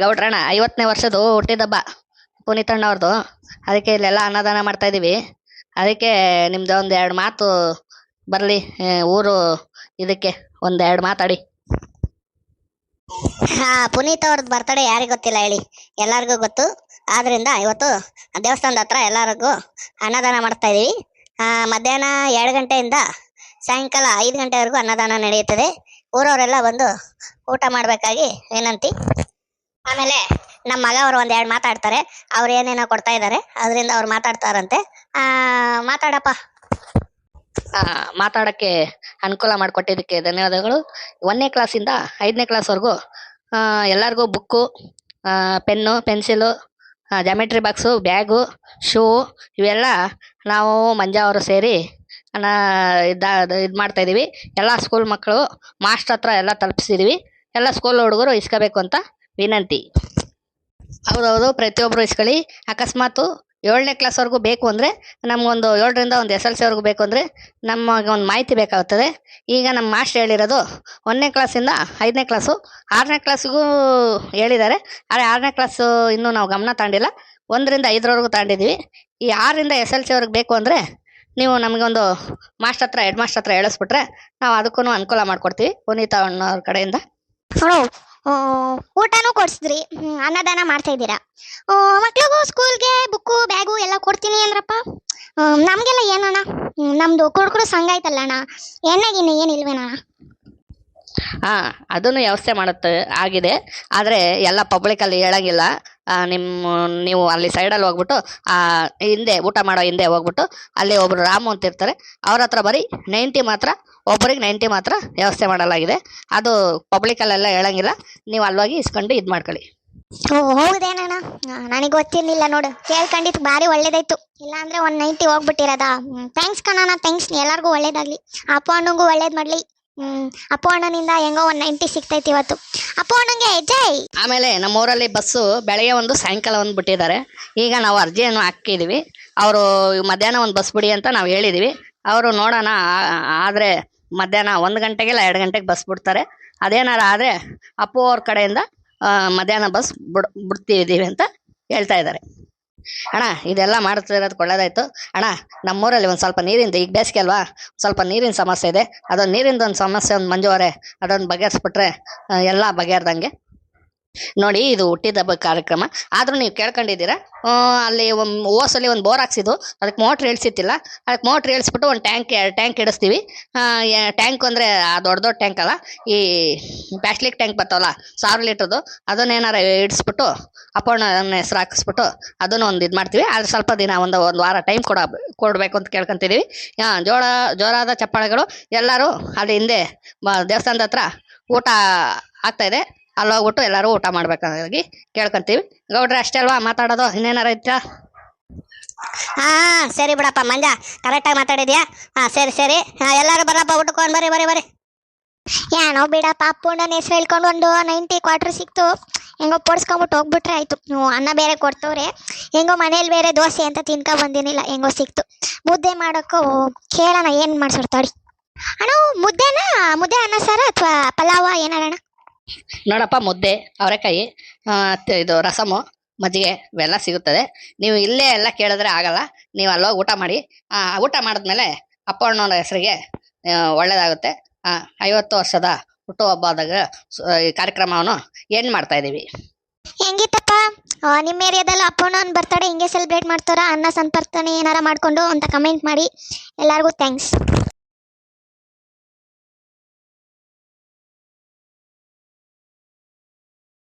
ಗೌಡ್ರಣ್ಣ 50ನೇ ವರ್ಷದ ಹುಟ್ಟಿದಬ್ಬ ಪುನೀತಣ್ಣ ಅವ್ರದ್ದು. ಅದಕ್ಕೆ ಇಲ್ಲೆಲ್ಲ ಅನ್ನದಾನ ಮಾಡ್ತಾ ಇದೀವಿ. ಅದಕ್ಕೆ ನಿಮ್ದು ಒಂದೆರಡು ಮಾತು ಬರಲಿ, ಊರು ಇದಕ್ಕೆ ಒಂದೆರಡು ಮಾತಾಡಿ. ಪುನೀತ್ ಅವ್ರದ್ದು ಬರ್ತಡೇ ಯಾರಿಗೆ ಗೊತ್ತಿಲ್ಲ ಹೇಳಿ, ಎಲ್ಲರಿಗೂ ಗೊತ್ತು. ಆದ್ರಿಂದ ಇವತ್ತು ದೇವಸ್ಥಾನದ ಹತ್ರ ಎಲ್ಲರಿಗೂ ಅನ್ನದಾನ ಮಾಡ್ತಾ ಇದೀವಿ. ಮಧ್ಯಾಹ್ನ 2 ಗಂಟೆಯಿಂದ ಸಾಯಂಕಾಲ 5 ಗಂಟೆವರೆಗೂ ಅನ್ನದಾನ ನಡೆಯುತ್ತದೆ. ಊರವರೆಲ್ಲ ಬಂದು ಊಟ ಮಾಡಬೇಕಾಗಿ ವಿನಂತಿ. ಆಮೇಲೆ ನಮ್ಮ ಮಗ ಅವರು ಒಂದೆರಡು ಮಾತಾಡ್ತಾರೆ. ಅವ್ರು ಏನೇನೋ ಕೊಡ್ತಾ ಇದ್ದಾರೆ, ಅದರಿಂದ ಅವ್ರು ಮಾತಾಡ್ತಾರಂತೆ. ಮಾತಾಡಪ್ಪ. ಮಾತಾಡೋಕ್ಕೆ ಅನುಕೂಲ ಮಾಡಿಕೊಟ್ಟಿದ್ದಕ್ಕೆ ಧನ್ಯವಾದಗಳು. 1ನೇ ಕ್ಲಾಸಿಂದ 5ನೇ ಕ್ಲಾಸ್ವರೆಗೂ ಎಲ್ಲರಿಗೂ book, pen, pencil, geometry box, bag, shoe ಇವೆಲ್ಲ ನಾವು ಮಂಜಾ ಅವರು ಸೇರಿ ಇದು ಮಾಡ್ತಾಯಿದ್ದೀವಿ. ಎಲ್ಲ ಸ್ಕೂಲ್ ಮಕ್ಕಳು ಮಾಸ್ಟರ್ ಹತ್ರ ಎಲ್ಲ ತಲುಪಿಸಿದ್ದೀವಿ. ಎಲ್ಲ ಸ್ಕೂಲ್ ಹುಡುಗರು ಇಸ್ಕೋಬೇಕು ಅಂತ ವಿನಂತಿ. ಹೌದೌದು, ಪ್ರತಿಯೊಬ್ಬರು ಇಸ್ಕೊಳ್ಳಿ. ಅಕಸ್ಮಾತು 7ನೇ ಕ್ಲಾಸ್ವರೆಗೂ ಬೇಕು ಅಂದರೆ, ನಮಗೊಂದು 7ರಿಂದ ಒಂದು SLC ವರೆಗೂ ಬೇಕು ಅಂದರೆ ನಮಗೆ ಒಂದು ಮಾಹಿತಿ ಬೇಕಾಗುತ್ತದೆ. ಈಗ ನಮ್ಮ ಮಾಸ್ಟರ್ ಹೇಳಿರೋದು 1ನೇ ಕ್ಲಾಸಿಂದ 5ನೇ ಕ್ಲಾಸು, 6ನೇ ಕ್ಲಾಸಿಗೂ ಹೇಳಿದ್ದಾರೆ. ಆದರೆ 6ನೇ ಕ್ಲಾಸು ಇನ್ನೂ ನಾವು ಗಮನ ತಗೊಂಡಿಲ್ಲ. 1ರಿಂದ 5ರವರೆಗೂ ತಗೊಂಡಿದ್ದೀವಿ. ಈ 6ರಿಂದ SLC ವರೆಗೂ ಬೇಕು ಅಂದರೆ ನೀವು ನಮಗೊಂದು ಮಾಸ್ಟರ್ ಹತ್ರ, ಹೆಡ್ ಮಾಸ್ಟರ್ ಹತ್ರ ಹೇಳಿಸ್ಬಿಟ್ರೆ ನಾವು ಅದಕ್ಕೂ ಅನುಕೂಲ ಮಾಡಿಕೊಡ್ತೀವಿ ಪುನೀತ ಅಣ್ಣವ್ರ ಕಡೆಯಿಂದ. ಊಟನೂ ಕೊಡಿಸಿದ್ರಿ, ಅನ್ನದಾನ ಮಾಡ್ತಾ ಇದ್ದೀರಾ. ಮಕ್ಳಿಗೂ ಸ್ಕೂಲ್ಗೆ ಬುಕ್ಕು, ಬ್ಯಾಗು ಎಲ್ಲ ಕೊಡ್ತೀನಿ ಅಂದ್ರಪ್ಪ. ನಮಗೆಲ್ಲ ಏನಣ್ಣ, ನಮ್ದು ಕುಡುಕರು ಸಂಘ ಐತಲ್ಲ ಅಣ್ಣ, ಎಣ್ಣೆಗಿನ್ನ ಏನಿಲ್ವೇನಣ್ಣ? ಅದನ್ನು ವ್ಯವಸ್ಥೆ ಮಾಡುತ್ತೆ ಆಗಿದೆ. ಆದರೆ ಎಲ್ಲ ಪಬ್ಲಿಕಲ್ಲಿ ಹೇಳಂಗಿಲ್ಲ. ನೀವು ಅಲ್ಲಿ ಸೈಡಲ್ಲಿ ಹೋಗ್ಬಿಟ್ಟು ಹಿಂದೆ ಊಟ ಮಾಡೋ ಹಿಂದೆ ಹೋಗ್ಬಿಟ್ಟು ಅಲ್ಲಿ ಒಬ್ರು ರಾಮು ಅಂತ ಇರ್ತಾರೆ, ಅವ್ರ ಹತ್ರ ಬರೀ 90 ಮಾತ್ರ, ಒಬ್ಬರಿಗೆ 90 ಮಾತ್ರ ವ್ಯವಸ್ಥೆ ಮಾಡಲಾಗಿದೆ. ಅದು ಪಬ್ಲಿಕಲ್ಲೆಲ್ಲ ಹೇಳಂಗಿಲ್ಲ. ನೀವು ಅಲ್ವಾಗಿ ಇಸ್ಕೊಂಡು ಇದು ಮಾಡ್ಕೊಳ್ಳಿ. ಹೌದೇನಣ್ಣ, ನನಗೆ ಗೊತ್ತಿರಲಿಲ್ಲ ನೋಡು. ಕೇಳ್ಕೊಂಡಿದ್ದು ಭಾರಿ ಒಳ್ಳೇದಾಯ್ತು. ಇಲ್ಲಾಂದ್ರೆ 190 ಹೋಗ್ಬಿಟ್ಟಿರೋದ. Thanks ಕಣಣ್ಣ, thanks. ಎಲ್ಲರಿಗೂ ಒಳ್ಳೇದಾಗ್ಲಿ. ಅಪ್ಪ ಅಣ್ಣಂಗೂ ಒಳ್ಳೇದು ಮಾಡಲಿ. ಅಪ್ಪ ಅಣ್ಣನಿಂದ ಹೆಂಗೋ 190 ಸಿಗ್ತೈತಿ ಇವತ್ತು. ಅಪ್ಪ ಅಣ್ಣಂಗೆ ಜೈ. ಆಮೇಲೆ ನಮ್ಮೂರಲ್ಲಿ ಬಸ್ಸು ಬೆಳಗ್ಗೆ ಒಂದು, ಸಾಯಂಕಾಲ ಒಂದು ಬಿಟ್ಟಿದ್ದಾರೆ. ಈಗ ನಾವು ಅರ್ಜಿಯನ್ನು ಹಾಕಿದ್ದೀವಿ. ಅವರು ಮಧ್ಯಾಹ್ನ ಒಂದು ಬಸ್ ಬಿಡಿ ಅಂತ ನಾವು ಹೇಳಿದ್ದೀವಿ. ಅವರು ನೋಡೋಣ, ಆದರೆ ಮಧ್ಯಾಹ್ನ 1 ಗಂಟೆಗೆಲ್ಲ 2 ಗಂಟೆಗೆ ಬಸ್ ಬಿಡ್ತಾರೆ. ಅದೇನಾರ ಆದರೆ ಅಪ್ಪು ಅವ್ರ ಕಡೆಯಿಂದ ಮಧ್ಯಾಹ್ನ ಬಸ್ ಬಿಡ್ತಿದ್ದೀವಿ ಅಂತ ಹೇಳ್ತಾ ಇದ್ದಾರೆ. ಅಣ್ಣ, ಇದೆಲ್ಲ ಮಾಡ್ತಿರೋದು ಒಳ್ಳೇದಾಯ್ತು. ಅಣ್ಣ, ನಮ್ಮೂರಲ್ಲಿ ಒಂದು ಸ್ವಲ್ಪ ನೀರಿಂದ, ಈಗ ಬೇಸಿಗೆ ಅಲ್ವಾ, ಸ್ವಲ್ಪ ನೀರಿನ ಸಮಸ್ಯೆ ಇದೆ. ಅದೊಂದು ನೀರಿಂದ ಒಂದು ಸಮಸ್ಯೆ, ಒಂದು ಮಂಜುವರೆ ಅದೊಂದು ಬಗೆಹರಿಸ್ಬಿಟ್ರೆ ಎಲ್ಲ ಬಗೆಹರ್ದಂಗೆ. ನೋಡಿ, ಇದು ಹುಟ್ಟಿದಬ್ಬ ಕಾರ್ಯಕ್ರಮ. ಆದರೂ ನೀವು ಕೇಳ್ಕೊಂಡಿದ್ದೀರಾ. ಅಲ್ಲಿ ಓಸಲ್ಲಿ ಒಂದು ಬೋರ್ ಹಾಕ್ಸಿದ್ದು, ಅದಕ್ಕೆ ಮೋಟ್ರ್ ಇಳಿಸಿತ್ತಿಲ್ಲ. ಅದಕ್ಕೆ ಮೋಟ್ರ್ ಇಳಿಸ್ಬಿಟ್ಟು ಒಂದು ಟ್ಯಾಂಕ್ ಇಡಿಸ್ತೀವಿ. ಟ್ಯಾಂಕ್ ಅಂದರೆ ದೊಡ್ಡ ದೊಡ್ಡ ಟ್ಯಾಂಕ್ ಅಲ್ಲ, ಈ ಪ್ಲಾಸ್ಟಿಕ್ ಟ್ಯಾಂಕ್ ಬರ್ತಾವಲ್ಲ 1000 ಲೀಟ್ರದ್ದು, ಅದನ್ನೇನಾರ ಇಡಿಸ್ಬಿಟ್ಟು ಅಪ್ಪಣ್ಣ ಹೆಸ್ರು ಹಾಕಿಸ್ಬಿಟ್ಟು ಅದನ್ನು ಒಂದು ಇದು ಮಾಡ್ತೀವಿ. ಆದರೆ ಸ್ವಲ್ಪ ದಿನ ಒಂದು ವಾರ ಟೈಮ್ ಕೊಡಬೇಕು ಅಂತ ಕೇಳ್ಕೊತಿದ್ದೀವಿ. ಜೋರಾದ ಚಪ್ಪಾಳೆಗಳು. ಎಲ್ಲರೂ ಅಲ್ಲಿ ಹಿಂದೆ ದೇವಸ್ಥಾನದ ಹತ್ರ ಊಟ ಆಗ್ತಾಯಿದೆ, ಅಲ್ಲಿ ಹೋಗ್ಬಿಟ್ಟು ಎಲ್ಲರೂ ಊಟ ಮಾಡ್ಬೇಕಾಗಿ ಕೇಳ್ಕೊಂತೀವಿ. ಗೌಡ್ರೆ, ಅಷ್ಟೇ ಅಲ್ವಾ ಮಾತಾಡೋದು? ಇನ್ನೇನಾರ ಇತ್ತಾ? ಸರಿ ಬಿಡಪ್ಪ ಮಂಜಾ, ಕರೆಕ್ಟಾಗಿ ಮಾತಾಡಿದ್ಯಾ. ಸರಿ. ಎಲ್ಲರೂ ಬರಪ್ಪ, ಊಟಕ್ಕೊಂಡು ಬರ್ರಿ. ಏನೋ ಬಿಡಪ್ಪ, ಅಪ್ಪಣ್ಣನ ಹೆಸರು ಹೇಳ್ಕೊಂಡು ಒಂದು 90 ಕ್ವಾರ್ಟರ್ ಸಿಕ್ತು. ಹೆಂಗೋ ಪೋಡ್ಸ್ಕೊಂಬಿಟ್ಟು ಹೋಗ್ಬಿಟ್ರೆ ಆಯ್ತು. ಅನ್ನ ಬೇರೆ ಕೊಡ್ತವ್ರೆ. ಹೆಂಗೋ ಮನೇಲಿ ಬೇರೆ ದೋಸೆ ಅಂತ ತಿನ್ಕೊ ಬಂದಿನಿಲ್ಲ, ಹೆಂಗೋ ಸಿಕ್ತು. ಮುದ್ದೆ ಮಾಡೋಕ್ಕೂ ಕೇಳೋಣ ಏನು ಮಾಡ್ಸಿರ್ತಾಡಿ. ಅಣ್ಣ, ಮುದ್ದೆ ಅನ್ನ ಸಾರ ಅಥವಾ ಪಲಾವ ಏನಾರಣ? ನೋಡಪ್ಪ, ಮುದ್ದೆ, ಅವರೆಕಾಯಿ, ಇದು ರಸಮು, ಮಜ್ಜಿಗೆ ಇವೆಲ್ಲ ಸಿಗುತ್ತದೆ. ನೀವು ಇಲ್ಲೇ ಎಲ್ಲ ಕೇಳಿದ್ರೆ ಆಗಲ್ಲ. ನೀವು ಅಲ್ಲೋಗಿ ಊಟ ಮಾಡಿ. ಊಟ ಮಾಡಿದ್ಮೇಲೆ ಅಪ್ಪಣ್ಣವ್ರ ಹೆಸರಿಗೆ ಒಳ್ಳೇದಾಗುತ್ತೆ. 50 ವರ್ಷದ ಹುಟ್ಟುಹಬ್ಬದಾಗ ಈ ಕಾರ್ಯಕ್ರಮವನ್ನು ಏನು ಮಾಡ್ತಾ ಇದ್ದೀವಿ. ಹೆಂಗಿತ್ತಪ್ಪ ನಿಮ್ಮ ಏರಿಯಾದಲ್ಲಿ ಅಪ್ಪಣ್ಣನ ಬರ್ತಡೇ ಹಿಂಗೆ ಸೆಲೆಬ್ರೇಟ್ ಮಾಡ್ತಾರಾ? ಅನ್ನ ಸಂತರ್ಪಣೆ ಏನಾರ ಮಾಡಿಕೊಂಡು ಅಂತ ಕಮೆಂಟ್ ಮಾಡಿ. ಎಲ್ಲರಿಗೂ ಥ್ಯಾಂಕ್ಸ್.